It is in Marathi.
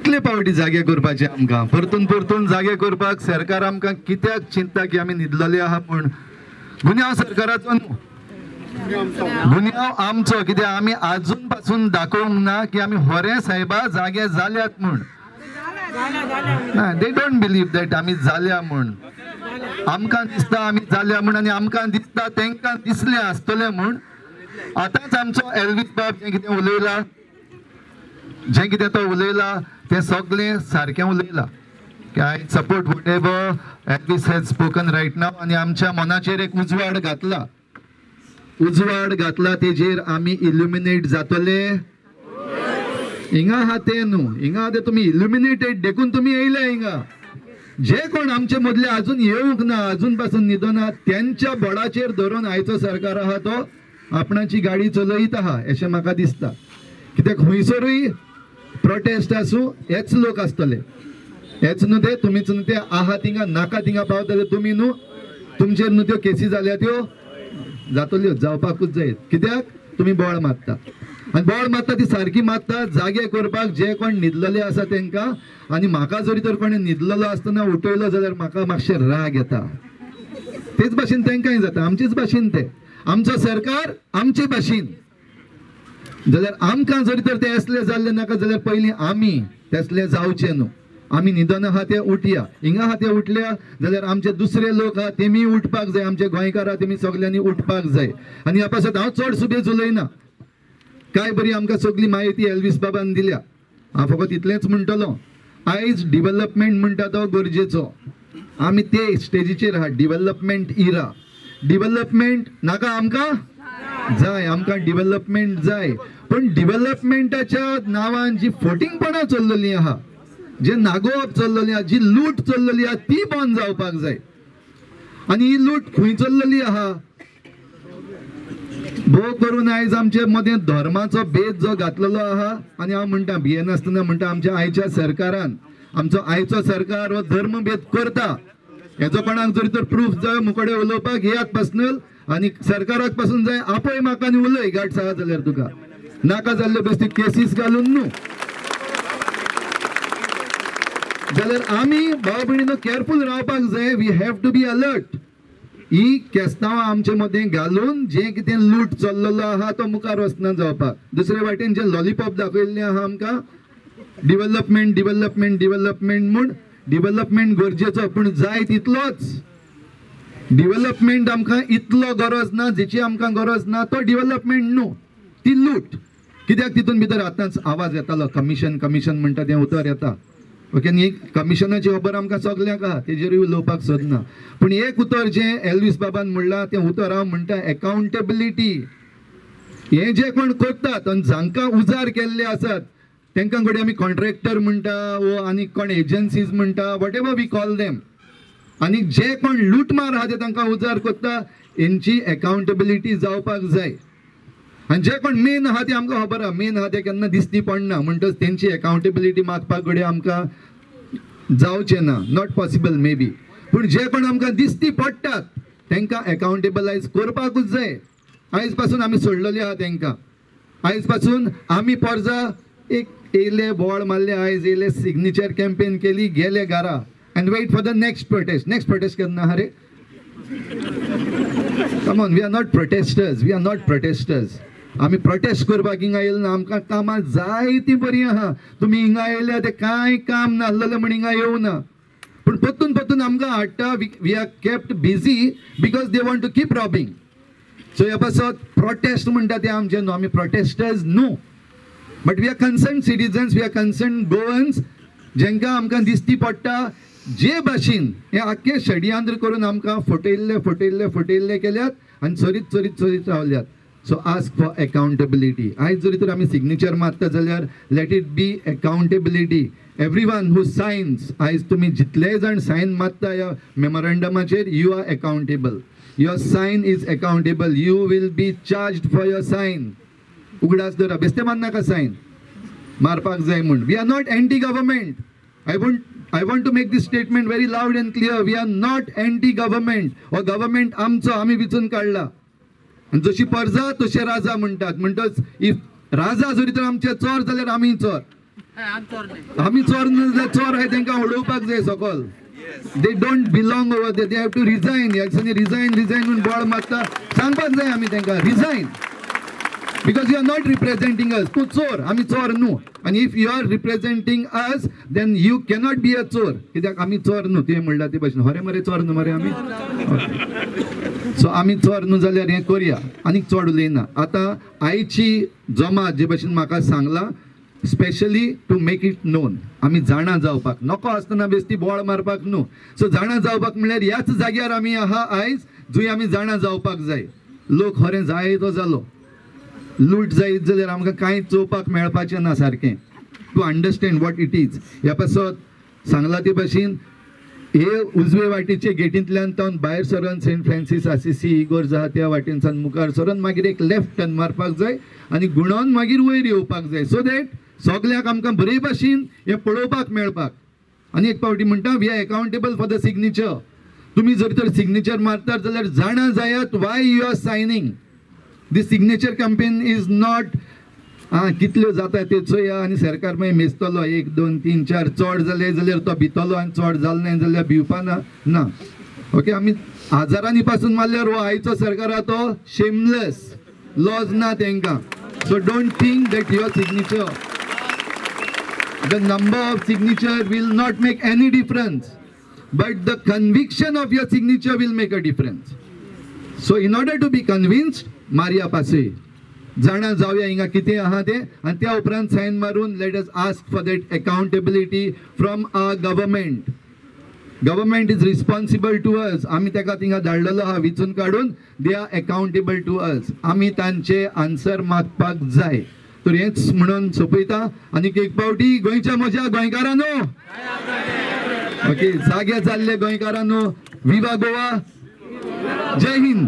कितले पावटी जागे करपाचे आमकां परतून परतून जागे करपाक सरकार आमकां कित्याक चिंतता की आमी न्हिदलेले आहा म्हूण गुन्यांव सरकाराचो न्हू गुन्यांव आमचो कित्याक आमी आजून पासून दाखोवंक ना की आमी होरे साहेबा जागे जाल्यात म्हूण दे डोंट बिलीव दॅट आमी जाल्या म्हूण आमकां दिसता आमी जाल्या म्हूण आनी आमकां दिसता तांकां दिसले आसतले म्हूण आतांच आमचो एल्वीस बाब जें कितें उलयला जें कितें तो उलयला तें सगळें सारकें उलयला की I support whatever Elvis has spoken right now आनी आमच्या मनाचेर एक उजवाड घातला तेजेर आमी इल्युमिनेट जातले हिंगा आहा ते न्हू हिंगा आहा ते तुमी इल्युमिनेटेड देखून तुमी येयले हिंगा जे कोण आमचे मदले अजून येवंक ना अजून पासून न्हिदना त्यांच्या बोडाचेर धरून आयचो सरकार आहा तो आपणाची गाडी चलयत आहा अशें म्हाका दिसता कित्याक खंयसरूय प्रोटेस्ट आसूं हेच लोक आसतले हेच न्हू ते तुमीच न्हू ते आहा थिंगा नाका थिंगा पावता ते तुमी न्हू तुमचेर न्हू त्यो केसी जाल्या त्यो जातल्यो जावपाकूच जाय कित्याक तुमी बोळ मारता आनी बोळ मारता ती सारकी मारता जागे करपाक जे कोण न्हिदलेले आसा तांकां आनी म्हाका जरी तर कोणी न्हिदलेलो आसतना उठयलो जाल्यार म्हाका मातशें राग येता तेच भाशेन तांकांय जाता आमचेच भाशेन ते आमचो सरकार आमचे भाशेन जाल्यार आमकां जरी तर ते असले जाल्ले नाका जाल्यार पयलीं आमी तसले जावचे न्हू आमी न्हिदन आहा ते उठया हिंगा आहा ते उठल्या जाल्यार आमचे दुसरे लोक आहा तेमी उठपाक जाय आमचे गोंयकार आहा तेमी सगल्यांनी उठपाक जाय आनी ह्या पासत हांव चड सुबेज उलयना काय बरी आमकां सगळी म्हायती एल्वीस बाबान दिल्या हांव फकत इतलेंच म्हणटलो आयज डिव्हलपमेंट म्हणटा तो गरजेचो आमी ते स्टेजीचेर आहा डिव्हलपमेंट इरा डिव्हलपमेंट नाका आमकां जाय आमकां डिव्हलपमेंट जाय पण डिव्हलपमेंटाच्या नांवान जी फोटिंगपणां चल्लेली आहा जे नागोवप चल्लेली आहा जी लूट चल्लेली आहा ती बंद जावपाक जाय आनी ही लूट खंय चल्लेली आहा भोव करून आयज आमचे मदें धर्माचो भेद जो घातलेलो आहा आनी हांव म्हणटा भियेनासतना म्हणटा आमच्या आयच्या सरकारान आमचो आयचो सरकार हो धर्म भेद करता हेजो कोणाक जरी तर प्रूफ जाय मुकडे उलोवपाक येयात पर्सनल आनी सरकाराक पासून जाय आपय म्हाका आनी उलय गाठ आहा जाल्यार तुका नाका जाल्ल्यो बेश्टी केसीस घालून न्हू जाल्यार आमी भाव भयणीनो केअरफूल रावपाक जाय we have to be alert ही केस्तांवां आमचे मदें घालून जे कितें लूट चल्लेलो आहा तो मुखार वचना जावपाक दुसरे वाटेन जे लॉलीपॉप दाखयल्लें आहा आमकां डिव्हलपमेंट डिव्हलपमेंट डिव्हलपमेंट म्हूण डिव्हलपमेंट गरजेचो पूण जाय तितलोच डिव्हलपमेंट आमकां इतलो गरज ना जेची आमकां गरज ना तो डिव्हलपमेंट न्हू ती लूट कित्याक तितून भितर आतांच आवाज येतालो कमिशन कमिशन म्हणटा तें उतर येता ओके न्ही कमिशनाची खबर आमकां सगल्यांक आहा तेजेरूय उलोवपाक सोदना पूण एक उतर जें एल्वीस बाबान म्हणलां तें उतर हांव म्हणटा एकाउंटेबिलिटी हे जे कोण करतात आनी जांकां उजार केल्ले आसात तांकां घडये आमी कॉन्ट्रॅक्टर म्हणटा वो आनी कोण एजन्सीज म्हणटा whatever we call them आनी जे कोण लूटमार आहा ते तांकां उजार करता हेंची एकाउंटेबिलिटी जावपाक जाय आनी जे कोण मेन आहा ते आमकां खबर आहा मेन आहा ते केन्ना दिसती पडना म्हणटच तेंची एकाउंटेबिलिटी मागपाक घडये आमकां जावचें ना नॉट पॉसिबल मे बी पूण जे कोण आमकां दिसती पडटात तांकां एकाउंटेबलायज करपाकूच जाय आयज पासून आमी सोडलेली आहा तांकां आयज पासून आमी पर्जा एक येयले बोवाळ मारले आयज येयले सिग्नेचर कॅम्पेन केली गेले घरा and wait for the next protest केन्ना आहा रे come on we are not protesters आमी प्रोटेस्ट करपाक हिंगा येयले ना आमकां कामां जायतीं बरीं आहा तुमी हिंगा येयले ते कांय काम नासलेलें म्हण हिंगा येवना पूण परतून आमकां हाडटा we are kept busy because they want to keep robbing so ह्या पासत प्रोटेस्ट म्हणटा ते आमचे न्हू आमी प्रोटेस्टर्स न्हू but we are concern citizens we are concern Goans जेंकां आमकां दिसती पडटा जे भाशेन हे आख्खे षडयंत्र करून आमकां फटयल्ले केल्यात आनी चोरीत रावल्यात सो आस्क फॉर अकाउंटेबिलिटी आयज जरी तर आमी सिग्नेचर मारता जाल्यार let it be accountability everyone who signs is तुमी जितलेय जाण सायन मारता ह्या मेमोरेंडमाचेर you are accountable your sign is accountable you will be charged for your sign उगडास धरा बेस्ते मारनाका सायन मारपाक जाय म्हूण we are not anti government I want to make this statement very loud and clear. We are not anti-government or government आमचो आमी विचून काडला आनी जशी पर्जा तशे राजा म्हणटात म्हणटच इफ राजा जरी तर आमचे चोर जाल्यार आमी चोर आमी चोर नाजाल्यार चोर आहाय तांकां उडोवपाक जाय सकल. They don't belong over there, they have to resign. ह्या दिसांनी रिजायन म्हणून बॉळ मारता, सांगपाक जाय आमी तांकां resign. Because you are not representing us. तू चोर, आमी चोर न्हू. And if you are representing us, then you cannot be a चोर. कित्याक आमी चोर न्हू, तुवें म्हणला ते भाशेन. हरे मरे चोर न्हू मरे आमी. सो आमी चोर न्हू जाल्यार हें करया आनीक चड उलयना. आतां आयची जमात जे भाशेन म्हाका सांगला, specially to make it known. आमी जाणा जावपाक नको आसतना बेश्टी बॉळ मारपाक न्हू. सो जाणा जावपाक म्हणल्यार ह्याच जाग्यार आमी आहा आयज, जंय आमी जाणा जावपाक जाय. लोक खरें जाय तो जालो, लूट जायत जाल्यार आमकां कांय चोवपाक मेळपाचें ना सारकें. To understand what it is. ह्या पासत सांगला ते भाशेन हे उजवे वाटेचे गेटींतल्यान तावन भायर सरून सेंट फ्रांसीस आसिसी इगोर्ज आहा त्या वाटेनसान मुखार सरून मागीर एक लेफ्ट टर्न मारपाक जाय आनी गुणावन मागीर वयर येवपाक जाय. सो दॅट सगळ्याक आमकां बरे भाशेन हें पळोवपाक मेळपाक. आनी एक फावटी म्हणटा we are accountable for the signature. तुमी जर तर सिग्नेचर मारतात जाल्यार जाणा जायात why you are signing. This signature campaign is not कितल्यो जाता ते चोया आनी सरकार मागीर मेजतलो 1 2 3 4 चड जाले जाल्यार तो भितलो आनी चड जालें ना जाल्यार भिवपाना ना. ओके, आमी हजारांनी पासून मारल्यार हो आयचो सरकार आहा तो शेमलेस. लॉज ना तांकां. So don't think that your signature, the number of signature will not make any difference, but the conviction of your signature will make a difference. So in order to be convinced मारया पासे, जाणा जावया हिंगा कितें आहा तें, आनी त्या उपरांत सायन मारून let us ask for that accountability from our government. Government is responsible to us. आमी ताका थिंगा धाडलेलो आहा विचून काडून. They are accountable to us. आमी तांचे आन्सर मागपाक जाय. तर हेच म्हणून सोपयता. आनीक एक फावटी गोंयच्या म्हज्या गोंयकारांनो, ओके, जागे जाल्ले गोंयकारांनो, विवा गोवा, जय हिंद.